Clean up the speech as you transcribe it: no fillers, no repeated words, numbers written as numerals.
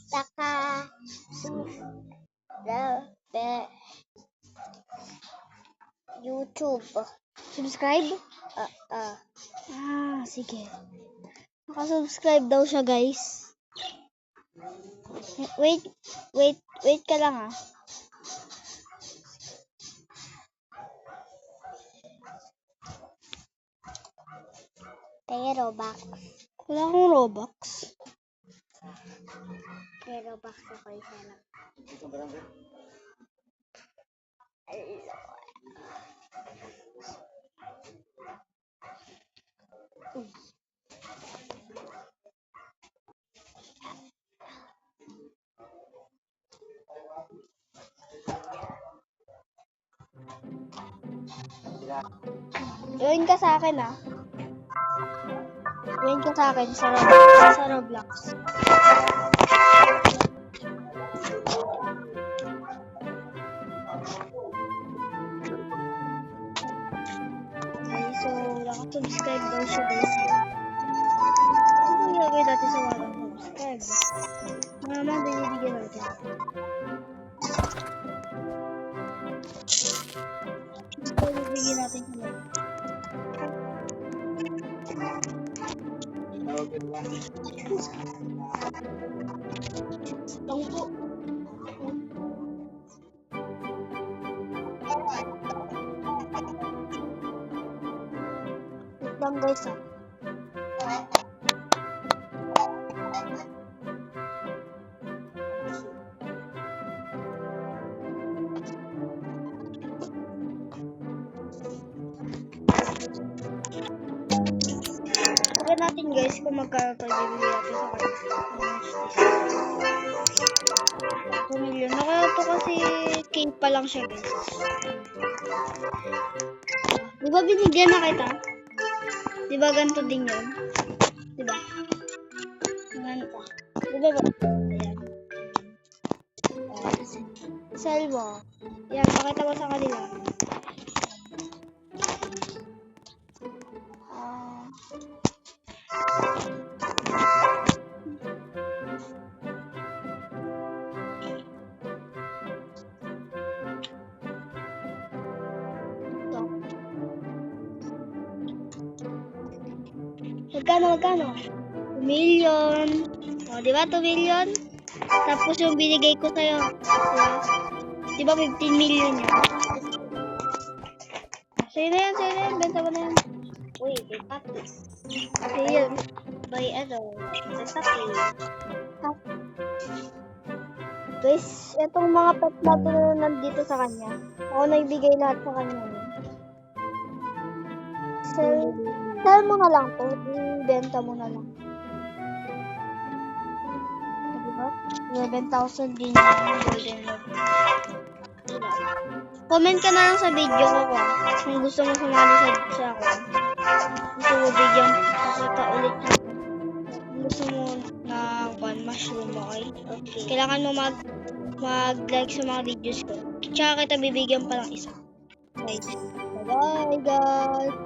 Saka YouTube. Subscribe? Sige. Naka-subscribe daw siya, guys. Wait ka lang, Kaya Robux. Wala akong Robux. Kaya Robux ako isa lang. Join ka sa akin, Join ka sa akin sa Roblox. Okay, so naka-subscribe daw siya, guys. Ano ang gagawin natin sa walang subscribe? Naman, binibigyan natin. So, bibigyan natin sila. Lang po. Wait lang, guys, Tignan natin, guys, kung magkano ito bibigyan natin sa kanya. 2 million. Nakaya ito kasi king pa lang siya, guys. Di ba binigyan na kita? Di ba ganito din yun? Di ba? Ganito. Di ba ba? Ayan. Sell mo. Ayan, pakita mo sa kanila. Magkano? 2 million. O, di ba 2 million? Tapos yung binigay ko sa'yo. Di ba 15 million yun? Sa'yo na yan. Benta mo na yan. Uy, may papis. Sa'yo yan. May may papis. Guys, itong mga pet natin na nandito sa kanya. Ako nagbigay lahat sa kanya. Sell mo na lang to. Ibenta mo na lang. Diba? 11,000 din yung golden log. Comment ka na lang sa video ko kung gusto mo sumali sa ako. Gusto mo bigyan kita ulit na. Kung gusto mo na mushroom, okay? Kailangan mo mag-like sa mga videos ko. Tsaka kita bibigyan pa ng isa. Okay. Bye guys!